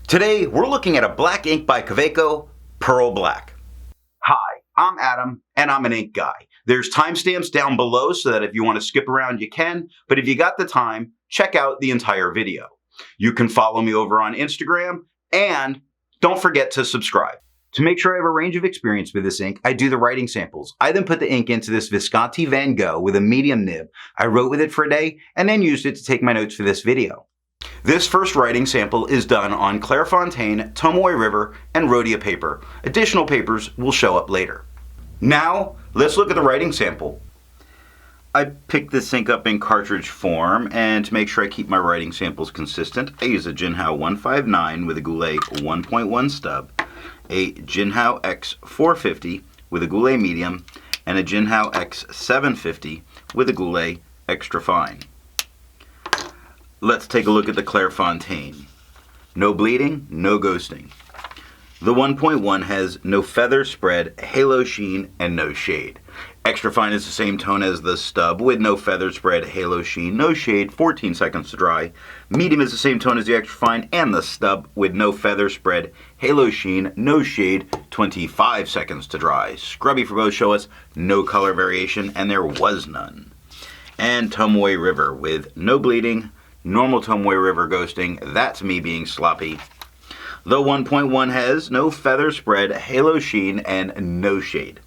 Today, we're looking at a black ink by Kaweco Pearl Black. Hi, I'm Adam, and I'm an ink guy. There's timestamps down below so that if you want to skip around, you can, but if you got the time, check out the entire video. You can follow me over on Instagram, and don't forget to subscribe. To make sure I have a range of experience with this ink, I do the writing samples. I then put the ink into this Viscosity Van Gogh with a medium nib. I wrote with it for a day, and then used it to take my notes for this video. This first writing sample is done on Clairfontaine, Tomoe River, and Rhodia paper. Additional papers will show up later. Now, let's look at the writing sample. I picked this ink up in cartridge form, and to make sure I keep my writing samples consistent, I use a Jinhao 159 with a Goulet 1.1 stub, a Jinhao X450 with a Goulet medium, and a Jinhao X750 with a Goulet extra fine. Let's take a look at the Clairfontaine. No bleeding, no ghosting. The 1.1 has no feather spread, halo sheen, and no shade. Extra fine is the same tone as the stub with no feather spread, halo sheen, no shade, 14 seconds to dry. Medium is the same tone as the extra fine and the stub with no feather spread, halo sheen, no shade, 25 seconds to dry. Scrubby for both show us no color variation, and there was none. And Tomoe River with no bleeding, normal Tomoe River ghosting, that's me being sloppy. The 1.1 has no feather spread, halo sheen, and no shade.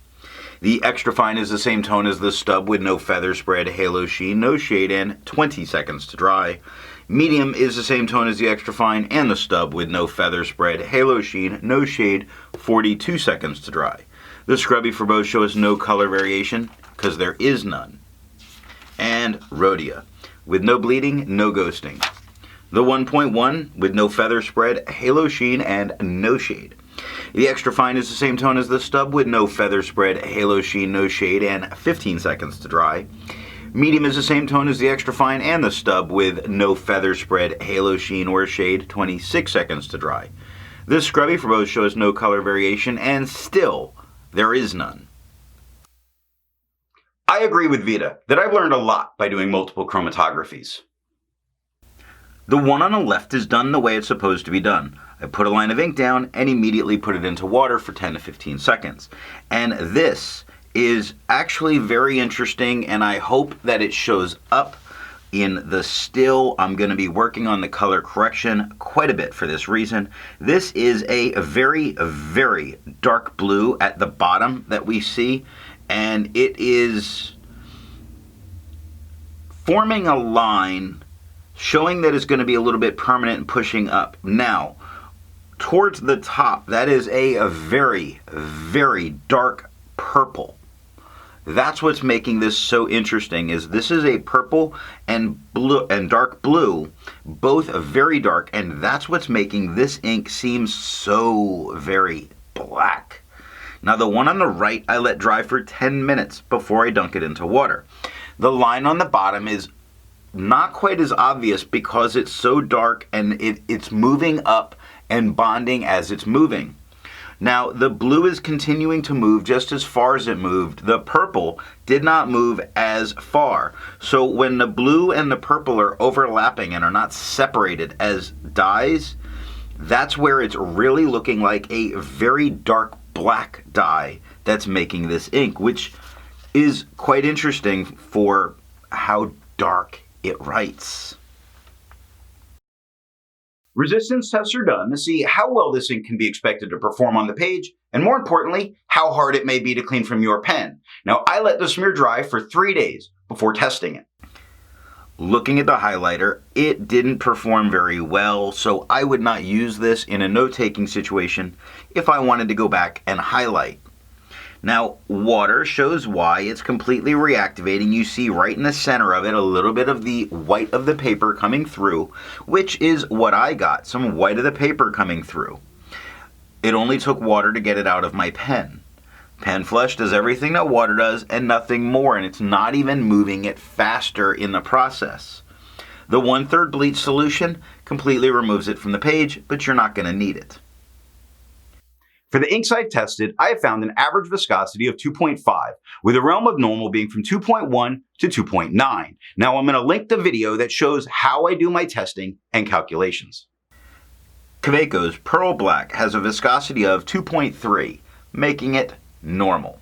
The extra fine is the same tone as the stub with no feather spread, halo sheen, no shade, and 20 seconds to dry. Medium is the same tone as the extra fine and the stub with no feather spread, halo sheen, no shade, 42 seconds to dry. The scrubby for both show us no color variation, because there is none. And Rhodia, with no bleeding, no ghosting. The 1.1 with no feather spread, halo sheen, and no shade. The extra fine is the same tone as the stub with no feather spread, halo sheen, no shade, and 15 seconds to dry. Medium is the same tone as the extra fine and the stub with no feather spread, halo sheen, or shade, 26 seconds to dry. This scrubby for both shows no color variation, and still, there is none. I agree with Vita that I've learned a lot by doing multiple chromatographies. The one on the left is done the way it's supposed to be done. I put a line of ink down and immediately put it into water for 10 to 15 seconds. And this is actually very interesting, and I hope that it shows up in the still. I'm going to be working on the color correction quite a bit for this reason. This is a very, very dark blue at the bottom that we see, and it is forming a line showing that it's going to be a little bit permanent and pushing up. Now, towards the top, that is a very, very dark purple. That's what's making this so interesting, is this is a purple and blue and dark blue, both very dark, and that's what's making this ink seem so very black. Now, the one on the right, I let dry for 10 minutes before I dunk it into water. The line on the bottom is not quite as obvious because it's so dark and it's moving up and bonding as it's moving. Now, the blue is continuing to move just as far as it moved. The purple did not move as far. So when the blue and the purple are overlapping and are not separated as dyes, that's where it's really looking like a very dark black dye that's making this ink, which is quite interesting for how dark it writes. Resistance tests are done to see how well this ink can be expected to perform on the page, and more importantly, how hard it may be to clean from your pen. Now, I let the smear dry for 3 days before testing it. Looking at the highlighter, it didn't perform very well, so I would not use this in a note-taking situation if I wanted to go back and highlight. Now, water shows why it's completely reactivating. You see right in the center of it a little bit of the white of the paper coming through, which is what I got, some white of the paper coming through. It only took water to get it out of my pen. Pen flush does everything that water does and nothing more, and it's not even moving it faster in the process. The 1/3 bleach solution completely removes it from the page, but you're not going to need it. For the inks I've tested, I have found an average viscosity of 2.5, with a realm of normal being from 2.1 to 2.9. Now I'm going to link the video that shows how I do my testing and calculations. Kaweco's Pearl Black has a viscosity of 2.3, making it normal.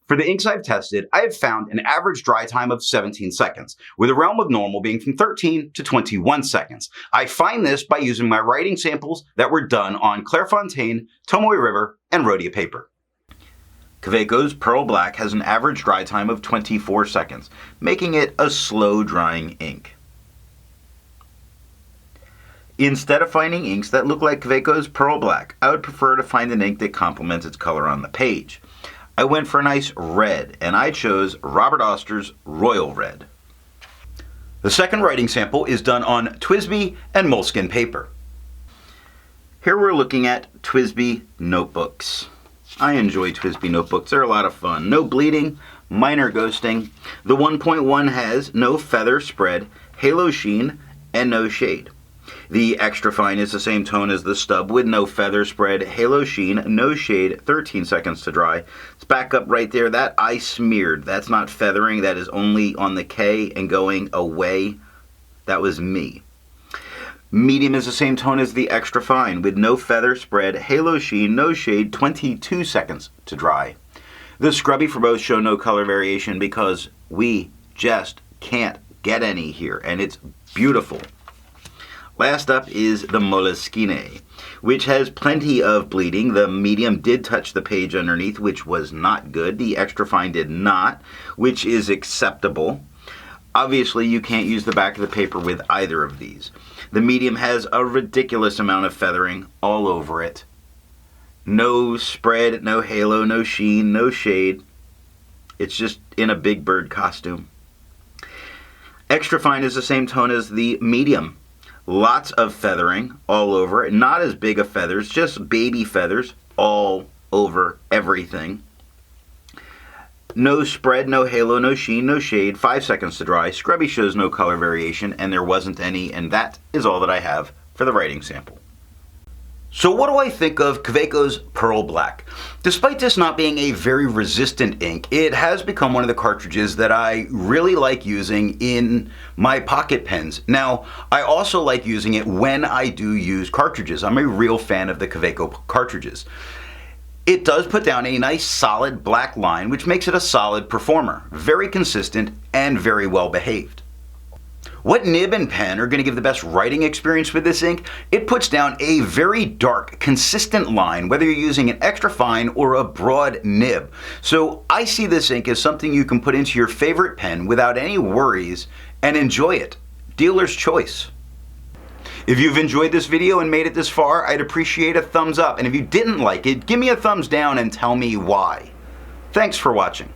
For the inks I've tested, I have found an average dry time of 17 seconds, with a realm of normal being from 13 to 21 seconds. I find this by using my writing samples that were done on Clairfontaine, Tomoe River, and Rhodia paper. Kaweco's Pearl Black has an average dry time of 24 seconds, making it a slow-drying ink. Instead of finding inks that look like Kaweco's Pearl Black, I would prefer to find an ink that complements its color on the page. I went for a nice red, and I chose Robert Oster's Royal Red. The second writing sample is done on TWSBI and moleskin paper. Here we're looking at TWSBI notebooks. I enjoy TWSBI notebooks, they're a lot of fun. No bleeding, minor ghosting. The 1.1 has no feather spread, halo sheen, and no shade. The extra fine is the same tone as the stub with no feather spread, halo sheen, no shade, 13 seconds to dry. It's back up right there. That I smeared. That's not feathering. That is only on the K and going away. That was me. Medium is the same tone as the extra fine with no feather spread, halo sheen, no shade, 22 seconds to dry. The scrubby for both show no color variation because we just can't get any here, and it's beautiful. Last up is the Moleskine, which has plenty of bleeding. The medium did touch the page underneath, which was not good. The extra fine did not, which is acceptable. Obviously, you can't use the back of the paper with either of these. The medium has a ridiculous amount of feathering all over it. No spread, no halo, no sheen, no shade. It's just in a big bird costume. Extra fine is the same tone as the medium. Lots of feathering all over it. Not as big of feathers, just baby feathers all over everything. No spread, no halo, no sheen, no shade, 5 seconds to dry. Scrubby shows no color variation, and there wasn't any, and that is all that I have for the writing sample. So what do I think of Kaweco's Pearl Black? Despite this not being a very resistant ink, it has become one of the cartridges that I really like using in my pocket pens. Now, I also like using it when I do use cartridges. I'm a real fan of the Kaweco cartridges. It does put down a nice solid black line, which makes it a solid performer. Very consistent and very well behaved. What nib and pen are going to give the best writing experience with this ink? It puts down a very dark, consistent line, whether you're using an extra fine or a broad nib. So I see this ink as something you can put into your favorite pen without any worries and enjoy it. Dealer's choice. If you've enjoyed this video and made it this far, I'd appreciate a thumbs up. And if you didn't like it, give me a thumbs down and tell me why. Thanks for watching.